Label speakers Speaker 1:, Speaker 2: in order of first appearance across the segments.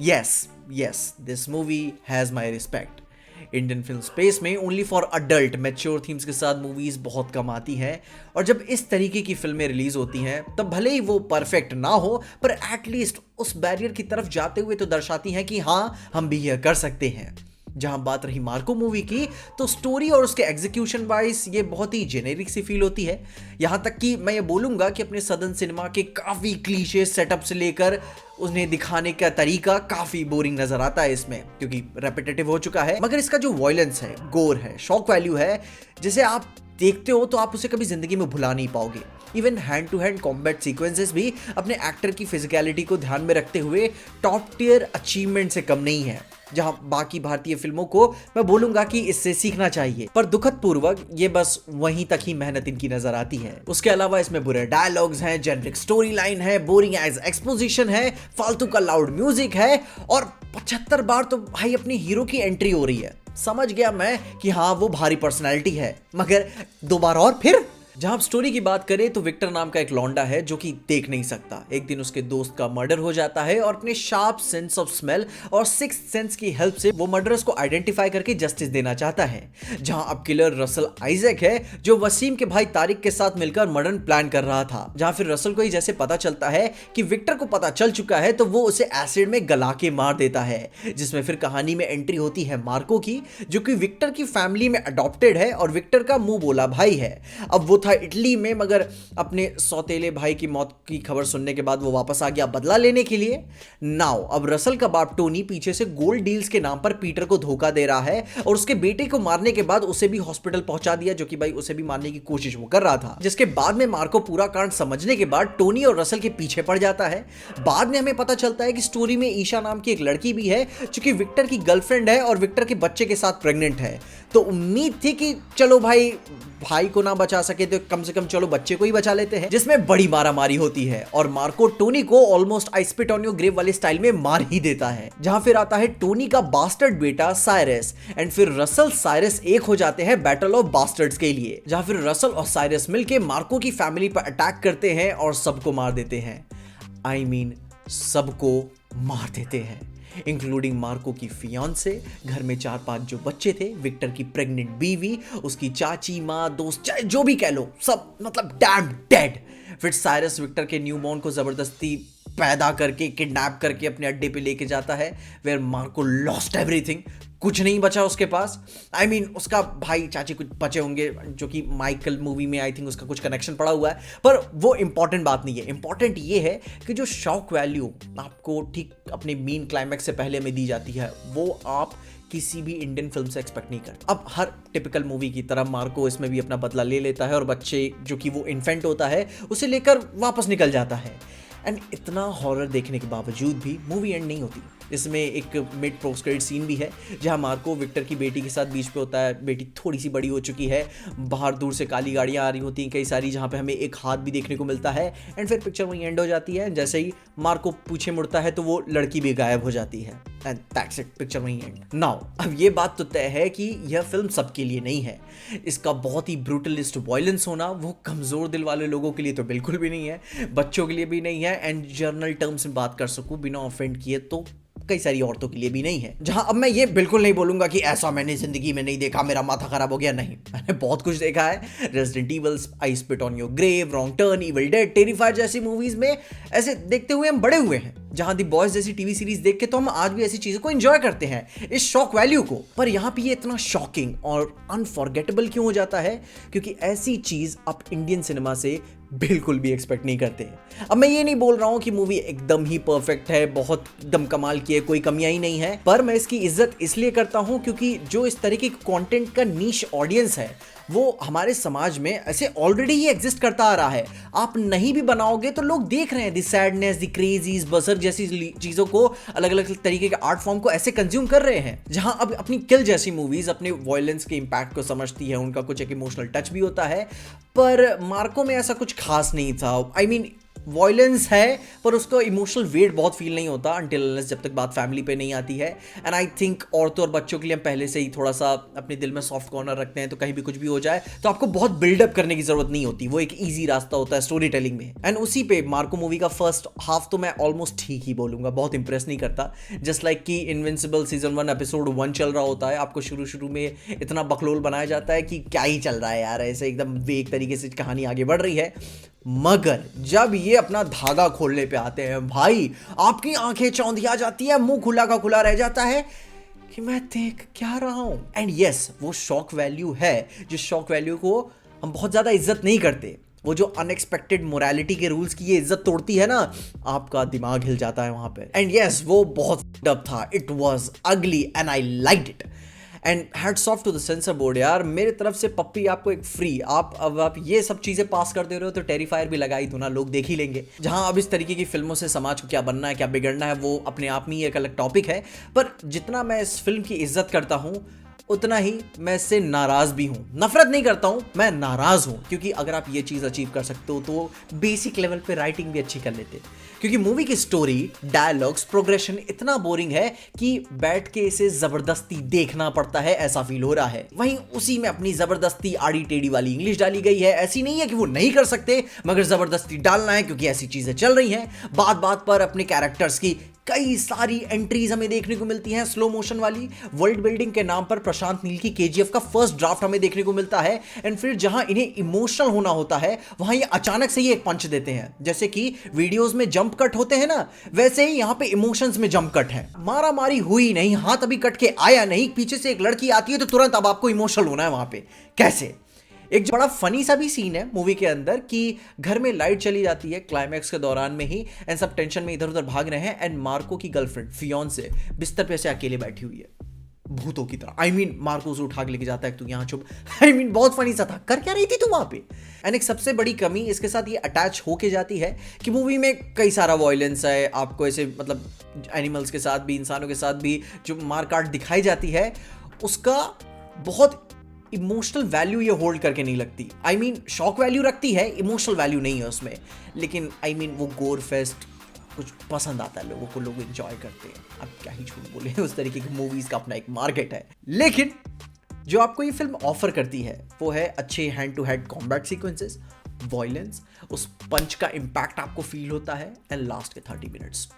Speaker 1: Yes, yes, this movie has my respect. Indian film space में only for adult mature themes के साथ movies बहुत कम आती हैं, और जब इस तरीके की फिल्में रिलीज होती हैं तब भले ही वो परफेक्ट ना हो, पर एटलीस्ट उस बैरियर की तरफ जाते हुए तो दर्शाती हैं कि हाँ, हम भी यह कर सकते हैं। जहां बात रही मार्को मूवी की, तो स्टोरी और उसके एग्जीक्यूशन वाइज ये बहुत ही जेनेरिक सी फील होती है। यहां तक कि मैं ये बोलूंगा कि अपने सदन सिनेमा के काफ़ी क्लीशे सेटअप से लेकर उन्हें दिखाने का तरीका काफ़ी बोरिंग नज़र आता है इसमें, क्योंकि रेपिटेटिव हो चुका है। मगर इसका जो वॉयलेंस है, गोर है, शॉक वैल्यू है, जिसे आप देखते हो तो आप उसे कभी ज़िंदगी में भुला नहीं पाओगे। Even hand to hand combat sequences भी अपने एक्टर की फिजिकलिटी को ध्यान में रखते हुए टॉप टियर अचीवमेंट से कम नहीं है, जहां बाकी भारतीय फिल्मों को मैं बोलूंगा कि इससे सीखना चाहिए। पर दुखद पूर्वक ये बस वहीं तक ही मेहनत इनकी नजर आती है। उसके अलावा इसमें बुरे डायलॉग्स हैं, जेनरिक स्टोरी लाइन है, बोरिंग एज एक्सपोजिशन है, फालतू का लाउड म्यूजिक है, और 75 बार तो भाई अपनी हीरो की एंट्री हो रही है। समझ गया मैं कि हाँ, वो भारी पर्सनैलिटी है, मगर 2 बार और फिर। जहां आप स्टोरी की बात करें तो विक्टर नाम का एक लौंडा है जो कि देख नहीं सकता। एक दिन उसके दोस्त का मर्डर हो जाता है, और अपने शार्प सेंस ऑफ स्मेल और सिक्स सेंस की हेल्प से वो मर्डरर्स को आइडेंटिफाई करके जस्टिस देना चाहता है। जहां अब किलर रसल आइजैक है, जो वसीम के भाई तारिक के साथ मिलकर मर्डर प्लान कर रहा था। जहां फिर रसल को ही जैसे पता चलता है कि विक्टर को पता चल चुका है, तो वो उसे एसिड में गला के मार देता है। जिसमें फिर कहानी में एंट्री होती है मार्को की, जो कि विक्टर की फैमिली में अडॉप्टेड है और विक्टर का मुंह बोला भाई है। अब वो था इटली में, मगर अपने सौतेले भाई की मौत की खबर सुनने के बाद वो वापस आ गया बदला लेने के लिए। नाउ अब रसल का बाप टोनी पीछे से गोल्ड डील्स के नाम पर पीटर को धोखा दे रहा है, और उसके बेटे को मारने के बाद उसे भी हॉस्पिटल पहुंचा दिया, जो कि भाई उसे भी मारने की कोशिश वो कर रहा था। जिसके बाद में मार्को पूरा कांड समझने के बाद टोनी और रसल के पीछे पड़ जाता है। बाद में हमें पता चलता है कि स्टोरी में ईशा नाम की एक लड़की भी है, जो कि विक्टर की गर्लफ्रेंड है और विक्टर के बच्चे के साथ प्रेग्नेंट है। तो उम्मीद थी कि चलो भाई को ना बचा सके तो कम से कम चलो बच्चे को ही बचा लेते हैं, जिसमें बड़ी मारामारी होती है और मार्को टोनी को almost I spit on your grave वाले स्टाइल में मार ही देता है। जहां फिर आता है टोनी का बास्टर्ड बेटा साइरस, एंड फिर रसल साइरस एक हो जाते हैं बैटल ऑफ बास्टर्ड्स के लिए। जहां फिर रसल और साइरस मिलके मार्को की फैमिली पर अटैक करते हैं और सबको मार देते हैं। आई मीन सबको मार देते हैं, इंक्लूडिंग मार्को की फियांसे, घर में 4-5 जो बच्चे थे, विक्टर की प्रेग्नेंट बीवी, उसकी चाची, माँ, दोस्त, चाहे जो भी कह लो, सब मतलब डैम डेड। फिर साइरस विक्टर के न्यूबॉर्न को जबरदस्ती पैदा करके किडनैप करके अपने अड्डे पे लेके जाता है, वेयर मार्को लॉस्ट एवरीथिंग, कुछ नहीं बचा उसके पास। आई मीन उसका भाई चाची कुछ बचे होंगे, जो कि माइकल मूवी में आई थिंक उसका कुछ कनेक्शन पड़ा हुआ है, पर वो इंपॉर्टेंट बात नहीं है। इंपॉर्टेंट ये है कि जो शॉक वैल्यू आपको ठीक अपने मेन क्लाइमैक्स से पहले में दी जाती है, वो आप किसी भी इंडियन फिल्म से एक्सपेक्ट नहीं करते। अब हर टिपिकल मूवी की तरह मार्को इसमें भी अपना बदला ले लेता है, और बच्चे जो कि वो इन्फेंट होता है उसे लेकर वापस निकल जाता है। एंड इतना हॉरर देखने के बावजूद भी मूवी एंड नहीं होती। इसमें एक मिड पोस्ट क्रेडिट सीन भी है, जहां मार्को विक्टर की बेटी के साथ बीच पे होता है। बेटी थोड़ी सी बड़ी हो चुकी है, बाहर दूर से काली गाड़ियां आ रही होती हैं कई सारी, जहां पे हमें एक हाथ भी देखने को मिलता है। एंड फिर पिक्चर वहीं एंड हो जाती है। जैसे ही मार्को पीछे मुड़ता है तो वो लड़की भी गायब हो जाती है, एंड दैट्स इट, पिक्चर वहीं एंड। नाउ अब ये बात तो तय है कि यह फिल्म सबके लिए नहीं है। इसका बहुत ही ब्रूटलिस्ट वायलेंस होना वो कमजोर दिल वाले लोगों के लिए तो बिल्कुल भी नहीं है, बच्चों के लिए भी नहीं है, एंड जर्नल टर्म्स में बात कर सकूं बिना ऑफेंड किए तो कई सारी औरतों के लिए भी नहीं है। जहां अब मैं ये बिल्कुल नहीं बोलूंगा कि ऐसा मैंने जिंदगी में नहीं देखा, मेरा माथा खराब हो गया, नहीं, मैंने बहुत कुछ देखा है। Resident Evil, I spit on your Grave, Wrong Turn, Evil Dead, Terrifier जैसी मूवीज में ऐसे देखते हुए हम बड़े हुए हैं। जहां दी बॉयज जैसी टीवी सीरीज देख के तो हम आज भी ऐसी चीजों को एंजॉय करते हैं, इस शॉक वैल्यू को। पर यहां पे ये इतना शॉकिंग और अनफॉरगेटेबल क्यों हो जाता है? क्योंकि ऐसी चीज आप इंडियन सिनेमा से बिल्कुल भी एक्सपेक्ट नहीं करते। अब मैं ये नहीं बोल रहा हूं कि मूवी एकदम ही परफेक्ट है, बहुत एकदम कमाल की है, कोई कमियां ही नहीं है, पर मैं इसकी इज्जत इसलिए करता हूं क्योंकि जो इस तरीके के कंटेंट का नीश ऑडियंस है वो हमारे समाज में ऐसे ऑलरेडी ही एग्जिस्ट करता आ रहा है। आप नहीं भी बनाओगे तो लोग देख रहे हैं, दी सैडनेस, दी क्रेजीज, बजर जैसी चीजों को, अलग अलग तरीके के आर्ट फॉर्म को ऐसे कंज्यूम कर रहे हैं। जहां अब अपनी किल जैसी मूवीज अपने वायलेंस के इंपैक्ट को समझती है, उनका कुछ एक इमोशनल टच भी होता है, पर मार्को में ऐसा कुछ खास नहीं था। आई मीन वॉयलेंस है पर उसका इमोशनल वेट बहुत फील नहीं होता अनटिल जब तक बात फैमिली पे नहीं आती है। एंड आई थिंक औरतों और बच्चों के लिए हम पहले से ही थोड़ा सा अपने दिल में सॉफ्ट कॉर्नर रखते हैं, तो कहीं भी कुछ भी हो जाए तो आपको बहुत बिल्डअप करने की जरूरत नहीं होती, वो एक ईजी रास्ता होता है स्टोरी टेलिंग में। एंड उसी पे मार्को मूवी का फर्स्ट हाफ तो मैं ऑलमोस्ट ठीक ही बोलूंगा, बहुत इंप्रेस नहीं करता। जस्ट लाइक कि इनविंसिबल सीजन 1 एपिसोड 1 चल रहा होता है, आपको शुरू शुरू में इतना बकलोल बनाया जाता है कि क्या ही चल रहा है यार, ऐसे एकदम वेग तरीके से कहानी आगे बढ़ रही है। मगर जब ये अपना धागा खोलने पे आते हैं भाई, आपकी आंखें चौंधिया जाती है, मुंह खुला का खुला रह जाता है कि मैं देख क्या रहा हूं। एंड यस, वो शॉक वैल्यू है, जिस शॉक वैल्यू को हम बहुत ज्यादा इज्जत नहीं करते। वो जो अनएक्सपेक्टेड मोरालिटी के रूल्स की ये इज्जत तोड़ती है ना, आपका दिमाग हिल जाता है वहां पे। एंड यस, वो बहुत डब था, it was ugly and I liked it. And hats off to the censor board यार, मेरे तरफ से पप्पी आपको एक फ्री। आप ये सब चीजें पास कर दे रहे हो तो टेरिफायर भी लगाई दो ना, लोग देख ही लेंगे। जहां अब इस तरीके की फिल्मों से समाज को क्या बनना है क्या बिगड़ना है वो अपने आप में ही एक अलग टॉपिक है। पर जितना मैं इस फिल्म की इज्जत करता हूं उतना ही मैं इससे नाराज भी हूं। नफरत नहीं करता हूं, मैं नाराज हूं, क्योंकि अगर आप ये चीज अचीव कर सकते हो तो बेसिक लेवल पे राइटिंग भी अच्छी कर लेते। क्योंकि मूवी की स्टोरी, डायलॉग्स, प्रोग्रेशन इतना बोरिंग है कि बैठ के इसे जबरदस्ती देखना पड़ता है ऐसा फील हो रहा है। वहीं उसी में अपनी जबरदस्ती आड़ी टेढ़ी वाली इंग्लिश डाली गई है। ऐसी नहीं है कि वो नहीं कर सकते, मगर जबरदस्ती डालना है क्योंकि ऐसी चीजें चल रही हैं। बात बात पर अपने कैरेक्टर्स की कई सारी एंट्रीज हमें देखने को मिलती हैं, स्लो मोशन वाली। वर्ल्ड बिल्डिंग के नाम पर प्रशांत नील की केजीएफ का फर्स्ट ड्राफ्ट हमें देखने को मिलता है। एंड फिर जहां इन्हें इमोशनल होना होता है वहां ये अचानक से ही एक पंच देते हैं। जैसे कि वीडियोस में जंप कट होते हैं ना, वैसे ही यहां पे इमोशंस में जंप कट है। मारा मारी हुई नहीं, हाथ अभी कट के आया नहीं, पीछे से एक लड़की आती है तो तुरंत अब आपको इमोशनल होना है वहां पे। कैसे? एक बड़ा फनी सा भी सीन है मूवी के अंदर कि घर में लाइट चली जाती है क्लाइमैक्स के दौरान में ही, एंड सब टेंशन में इधर उधर भाग रहे हैं। एंड मार्को की गर्लफ्रेंड फियोंसे बिस्तर पे से अकेले बैठी हुई है भूतों की तरह। आई मीन मार्को उसे उठा के लेके जाता है, तू यहाँ चुप। आई मीन बहुत फनी सा था, कर क्या रही थी तू वहां पे। एंड एक सबसे बड़ी कमी इसके साथ ये अटैच होके जाती है कि मूवी में कई सारा वॉयलेंस है, आपको ऐसे मतलब एनिमल्स के साथ भी इंसानों के साथ भी जो मारकाट दिखाई जाती है उसका बहुत इमोशनल वैल्यू ये होल्ड करके नहीं लगती। आई मीन शॉक वैल्यू रखती है, इमोशनल वैल्यू नहीं है उसमें। लेकिन आई मीन वो गोर फेस्ट कुछ पसंद आता है लोगों को, लोग एंजॉय करते हैं। अब क्या ही झूठ बोले, उस तरीके की मूवीज का अपना एक मार्केट है। लेकिन जो आपको ये फिल्म ऑफर करती है वो है अच्छे hand to hand combat sequences, violence, उस पंच का इम्पैक्ट आपको फील होता है, एंड लास्ट के 30 मिनट्स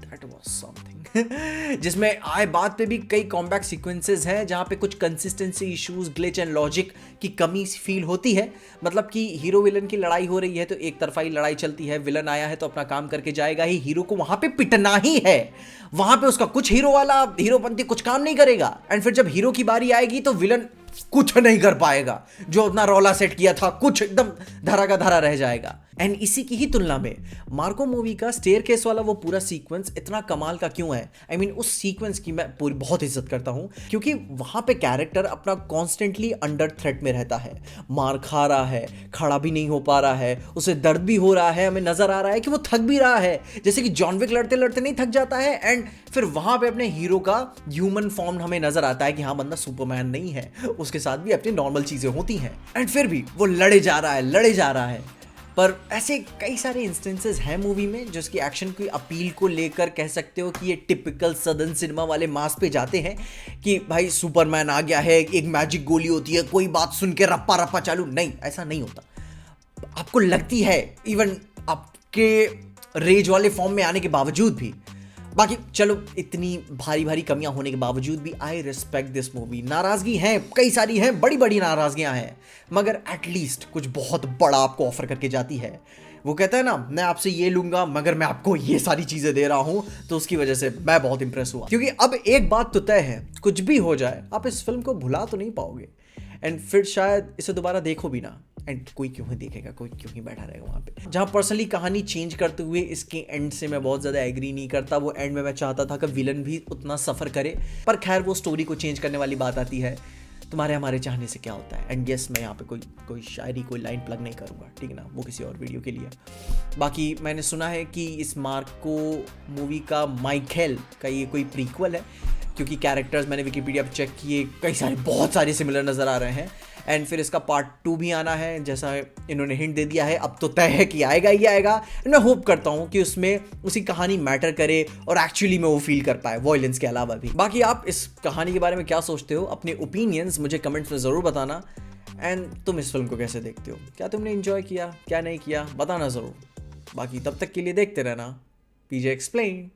Speaker 1: That was something जिसमें आए बात पे भी कई कॉम्बैक सीक्वेंसेस हैं जहां पे कुछ consistency issues, glitch and logic की कमी फील होती है। मतलब कि हीरो विलन की लड़ाई हो रही है तो एक तरफा ही लड़ाई चलती है, विलन आया है तो अपना काम करके जाएगा ही, हीरो को वहां पे पिटना ही है। वहां पे उसका कुछ हीरो वाला हीरोपंती कुछ काम नहीं करेगा। एंड फिर जब हीरो की बारी आएगी तो विलन कुछ नहीं कर पाएगा, जो अपना रौला सेट किया था कुछ एकदम धरा का धरा रह जाएगा। एंड इसी की ही तुलना में मार्को मूवी का स्टेयरकेस वाला वो पूरा सीक्वेंस इतना कमाल का क्यों है? आई मीन उस सीक्वेंस की मैं पूरी बहुत इज्जत करता हूं क्योंकि वहां पे कैरेक्टर अपना कॉन्स्टेंटली अंडर थ्रेट में रहता है, मार खा रहा है, खड़ा भी नहीं हो पा रहा है, उसे दर्द भी हो रहा है, हमें नजर आ रहा है कि वो थक भी रहा है, जैसे कि जॉन विक लड़ते लड़ते नहीं थक जाता है। एंड फिर वहां पे अपने हीरो का ह्यूमन फॉर्म हमें नजर आता है कि हाँ बंदा सुपरमैन नहीं है, उसके साथ भी अपनी नॉर्मल चीजें होती हैं। एंड फिर भी वो लड़े जा रहा है। पर ऐसे कई सारे इंस्टेंसेस हैं मूवी में जो उसकी एक्शन की अपील को लेकर कह सकते हो कि ये टिपिकल सदर्न सिनेमा वाले मास पे जाते हैं कि भाई सुपरमैन आ गया है, एक मैजिक गोली होती है, कोई बात सुन के रप्पा रप्पा चालू। नहीं, ऐसा नहीं होता। आपको लगती है इवन आपके रेज वाले फॉर्म में आने के बावजूद भी। बाकी चलो इतनी भारी भारी कमियां होने के बावजूद भी आई रिस्पेक्ट दिस मूवी। नाराजगी हैं, कई सारी हैं, बड़ी बड़ी नाराजगियां हैं, मगर एटलीस्ट कुछ बहुत बड़ा आपको ऑफर करके जाती है। वो कहता है ना, मैं आपसे ये लूंगा मगर मैं आपको ये सारी चीजें दे रहा हूं, तो उसकी वजह से मैं बहुत इंप्रेस हुआ। क्योंकि अब एक बात तो तय है, कुछ भी हो जाए आप इस फिल्म को भुला तो नहीं पाओगे, एंड फिर शायद इसे दोबारा देखो भी ना। एंड कोई क्यों ही देखेगा, कोई क्यों ही बैठा रहेगा वहाँ पे। जहाँ पर्सनली कहानी चेंज करते हुए इसके एंड से मैं बहुत ज़्यादा एग्री नहीं करता। वो एंड में मैं चाहता था कि विलन भी उतना सफ़र करे, पर खैर वो स्टोरी को चेंज करने वाली बात आती है। तुम्हारे हमारे चाहने से क्या होता है। एंड यस, मैं यहाँ पे कोई शायरी, कोई लाइन प्लग नहीं करूँगा, ठीक है ना, वो किसी और वीडियो के लिए। बाकी मैंने सुना है कि इस मार्को मूवी का माइकेल का ये कोई प्रीक्वल है, क्योंकि कैरेक्टर्स मैंने विकिपीडिया पर चेक किए, कई सारे बहुत सारे सिमिलर नज़र आ रहे हैं। एंड फिर इसका पार्ट 2 भी आना है, जैसा इन्होंने हिंट दे दिया है, अब तो तय है कि आएगा ही आएगा। एंड मैं होप करता हूँ कि उसमें उसी कहानी मैटर करे और एक्चुअली में वो फील कर पाए वॉयलेंस के अलावा भी। बाकी आप इस कहानी के बारे में क्या सोचते हो, अपने ओपिनियंस मुझे कमेंट्स में ज़रूर बताना। एंड तुम इस फिल्म को कैसे देखते हो, क्या तुमने एंजॉय किया, क्या नहीं किया, बताना ज़रूर। बाकी तब तक के लिए देखते रहना पीजे एक्सप्लेन।